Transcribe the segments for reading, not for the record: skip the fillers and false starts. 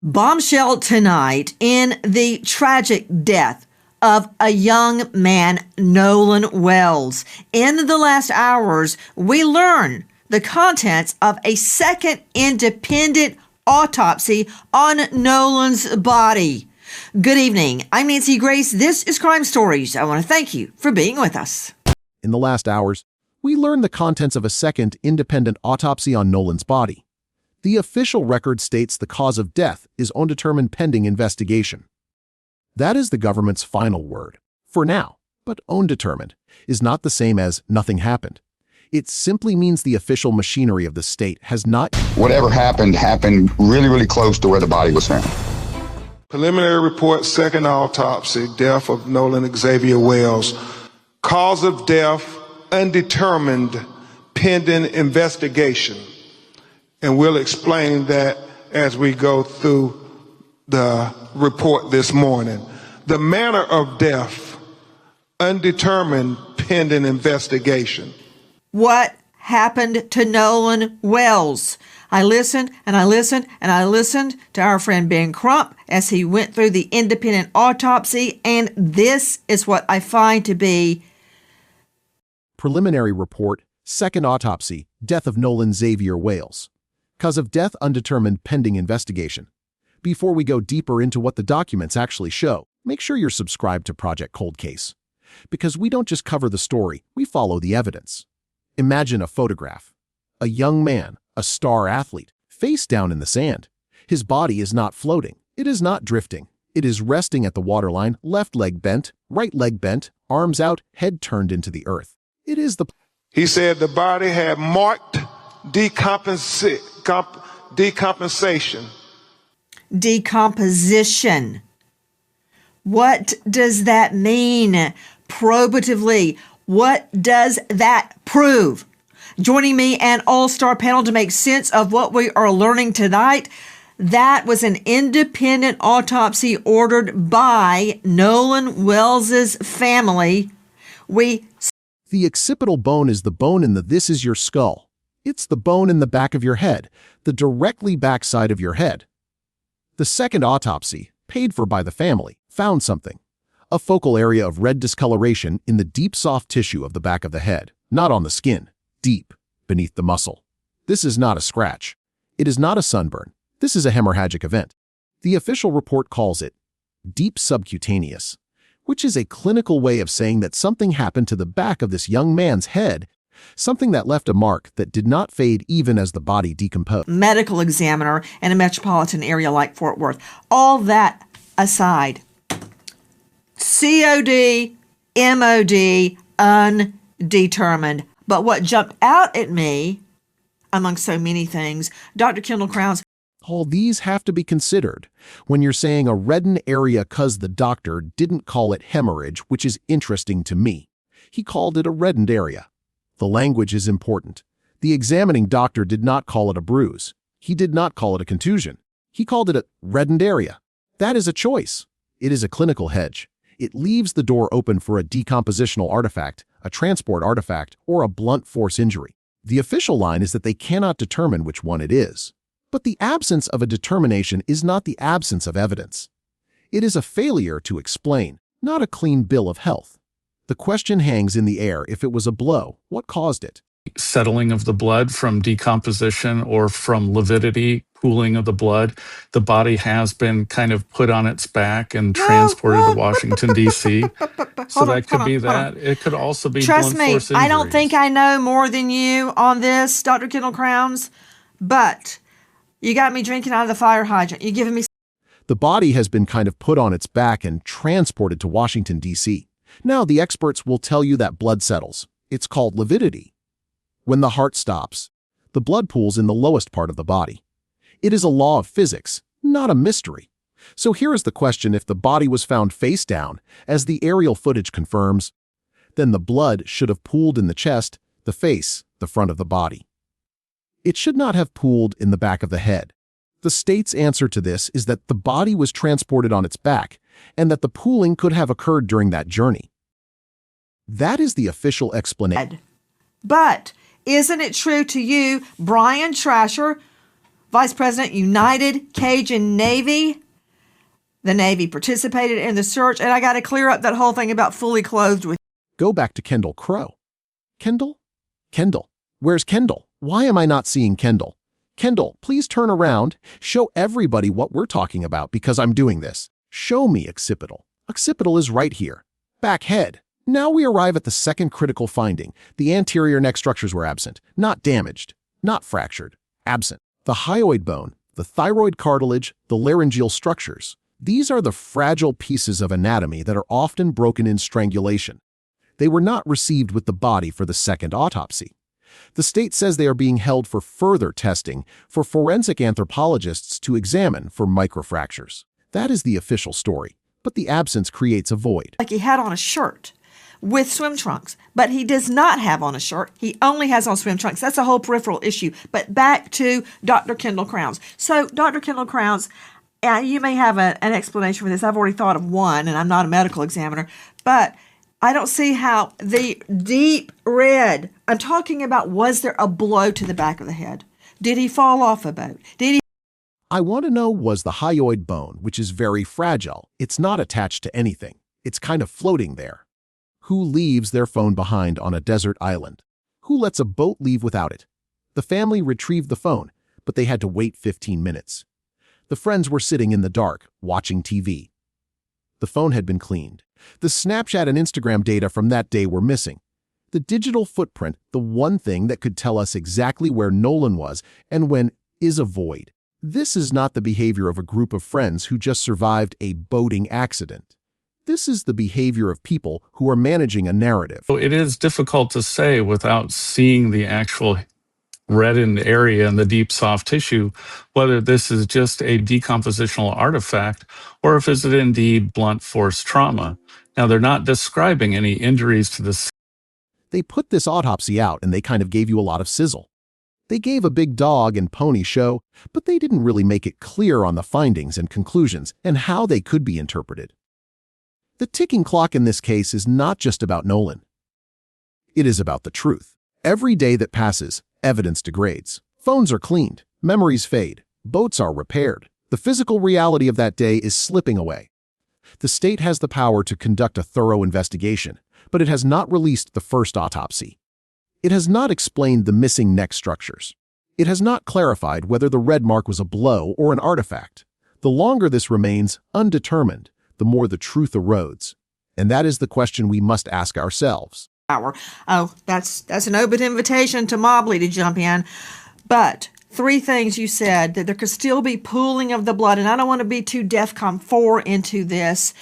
Bombshell tonight in the tragic death of a young man, Nolan Wells. In the last hours, we learn the contents of a second independent autopsy on Nolan's body. Good evening. I'm Nancy Grace. This is Crime Stories. I want to thank you for being with us. In the last hours, we learned the contents of a second independent autopsy on Nolan's body. The official record states the cause of death is undetermined pending investigation. That is the government's final word, for now, but undetermined is not the same as nothing happened. It simply means the official machinery of the state has not... Whatever happened really close to where the body was found. Preliminary report, second autopsy, death of Nolan Xavier Wells. Cause of death, undetermined, pending investigation. And we'll explain that as we go through the report this morning. The manner of death, undetermined, pending investigation. What happened to Nolan Wells? I listened and I listened and I listened to our friend Ben Crump as he went through the independent autopsy, and this is what I find to be Preliminary report, second autopsy, death of Nolan Xavier Wells. Cause of death undetermined pending investigation. Before we go deeper into what the documents actually show, make sure you're subscribed to Project Cold Case. Because we don't just cover the story, we follow the evidence. Imagine a photograph. A young man, a star athlete, face down in the sand. His body is not floating. It is not drifting. It is resting at the waterline, left leg bent, right leg bent, arms out, head turned into the earth. It is the... He said the body had marked decomposition. Decomposition. What does that mean? Probatively, what does that prove? Joining me an all-star panel to make sense of what we are learning tonight, that was an independent autopsy ordered by Nolan Wells' family. The occipital bone is the bone in the "this is your skull." It's the bone in the back of your head, the directly back side of your head. The second autopsy, paid for by the family, found something. A focal area of red discoloration in the deep soft tissue of the back of the head, not on the skin, deep, beneath the muscle. This is not a scratch. It is not a sunburn. This is a hemorrhagic event. The official report calls it deep subcutaneous, which is a clinical way of saying that something happened to the back of this young man's head, something that left a mark that did not fade even as the body decomposed. Medical examiner in a metropolitan area like Fort Worth. All that aside, COD, MOD, undetermined. But what jumped out at me, among so many things, Dr. Kendall Crowns. All these have to be considered when you're saying a reddened area cause the doctor didn't call it hemorrhage, which is interesting to me. He called it a reddened area. The language is important. The examining doctor did not call it a bruise. He did not call it a contusion. He called it a reddened area. That is a choice. It is a clinical hedge. It leaves the door open for a decompositional artifact, a transport artifact, or a blunt force injury. The official line is that they cannot determine which one it is. But the absence of a determination is not the absence of evidence. It is a failure to explain, not a clean bill of health. The question hangs in the air. If it was a blow, what caused it? Settling of the blood from decomposition or from lividity, pooling of the blood. The body has been kind of put on its back and transported to Washington, D.C. So that could be that. It could also be blunt force injuries. I don't think I know more than you on this, Dr. Kendall Crowns, but you got me drinking out of the fire hydrant. You're giving me... The body has been kind of put on its back and transported to Washington, D.C. Now, the experts will tell you that blood settles. It's called lividity. When the heart stops, the blood pools in the lowest part of the body. It is a law of physics, not a mystery. So here is the question: if the body was found face down, as the aerial footage confirms, then the blood should have pooled in the chest, the face, the front of the body. It should not have pooled in the back of the head. The state's answer to this is that the body was transported on its back, and that the pooling could have occurred during that journey. That is the official explanation. But isn't it true to you, Brian Trasher, Vice President, United Cajun Navy. The Navy participated in the search, and I got to clear up that whole thing about fully clothed with. Go back to Kendall Crowe. Kendall? Kendall. Where's Kendall? Why am I not seeing Kendall? Kendall, please turn around. Show everybody what we're talking about because I'm doing this. Show me occipital. Occipital is right here. Back head. Now we arrive at the second critical finding. The anterior neck structures were absent, not damaged, not fractured, absent. The hyoid bone, the thyroid cartilage, the laryngeal structures. These are the fragile pieces of anatomy that are often broken in strangulation. They were not received with the body for the second autopsy. The state says they are being held for further testing for forensic anthropologists to examine for microfractures. That is the official story, but the absence creates a void. Like he had on a shirt with swim trunks, but he does not have on a shirt. He only has on swim trunks. That's a whole peripheral issue. But back to Dr. Kendall Crowns. So, Dr. Kendall Crowns, you may have an explanation for this. I've already thought of one, and I'm not a medical examiner, but I don't see how the deep red, I'm talking about, was there a blow to the back of the head? Did he fall off a boat? I want to know, was the hyoid bone, which is very fragile, it's not attached to anything. It's kind of floating there. Who leaves their phone behind on a desert island? Who lets a boat leave without it? The family retrieved the phone, but they had to wait 15 minutes. The friends were sitting in the dark, watching TV. The phone had been cleaned. The Snapchat and Instagram data from that day were missing. The digital footprint, the one thing that could tell us exactly where Nolan was and when, is a void. This is not the behavior of a group of friends who just survived a boating accident. This is the behavior of people who are managing a narrative. So it is difficult to say without seeing the actual reddened area in the deep soft tissue whether this is just a decompositional artifact or if it's indeed blunt force trauma. Now, they're not describing any injuries to the. They put this autopsy out and they kind of gave you a lot of sizzle. They gave a big dog and pony show, but they didn't really make it clear on the findings and conclusions and how they could be interpreted. The ticking clock in this case is not just about Nolan. It is about the truth. Every day that passes, evidence degrades. Phones are cleaned, memories fade, boats are repaired. The physical reality of that day is slipping away. The state has the power to conduct a thorough investigation, but it has not released the first autopsy. It has not explained the missing neck structures. It has not clarified whether the red mark was a blow or an artifact. The longer this remains undetermined, the more the truth erodes. And that is the question we must ask ourselves. Oh, that's an open invitation to Mobley to jump in. But 3 things you said, that there could still be pooling of the blood, and I don't want to be too DEFCON 4 into this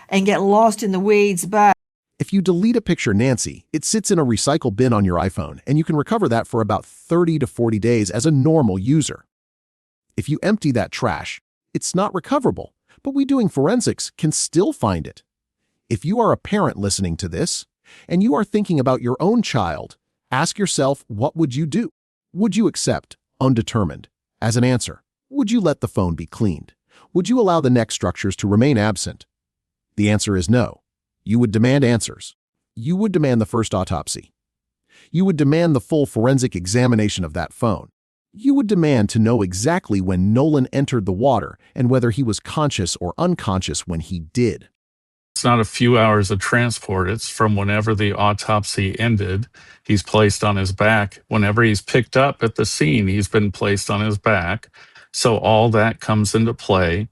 and get lost in the weeds, but if you delete a picture, Nancy, it sits in a recycle bin on your iPhone, and you can recover that for about 30 to 40 days as a normal user. If you empty that trash, it's not recoverable, but we doing forensics can still find it. If you are a parent listening to this, and you are thinking about your own child, ask yourself, what would you do? Would you accept undetermined as an answer? Would you let the phone be cleaned? Would you allow the neck structures to remain absent? The answer is no. You would demand answers. You would demand the first autopsy. You would demand the full forensic examination of that phone. You would demand to know exactly when Nolan entered the water and whether he was conscious or unconscious when he did. It's not a few hours of transport. It's from whenever the autopsy ended, he's placed on his back. Whenever he's picked up at the scene, he's been placed on his back. So all that comes into play.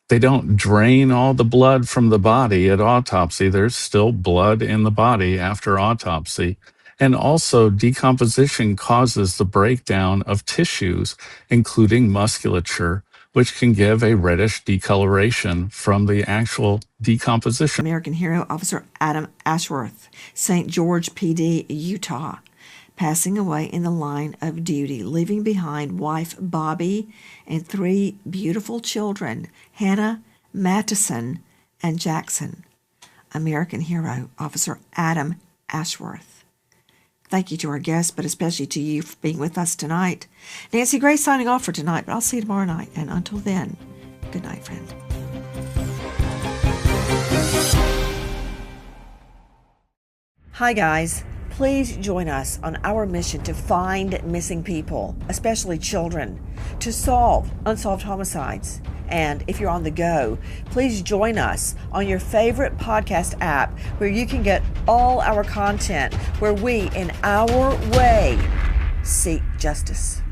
They don't drain all the blood from the body at autopsy. There's still blood in the body after autopsy. And also, decomposition causes the breakdown of tissues, including musculature, which can give a reddish decoloration from the actual decomposition. American hero Officer Adam Ashworth, St. George PD, Utah, passing away in the line of duty, leaving behind wife Bobby and 3 beautiful children, Hannah, Mattison, and Jackson. American hero Officer Adam Ashworth. Thank you to our guests, but especially to you for being with us tonight. Nancy Grace signing off for tonight, but I'll see you tomorrow night. And until then, good night, friend. Hi, guys. Please join us on our mission to find missing people, especially children, to solve unsolved homicides. And if you're on the go, please join us on your favorite podcast app where you can get all our content, where we, in our way, seek justice.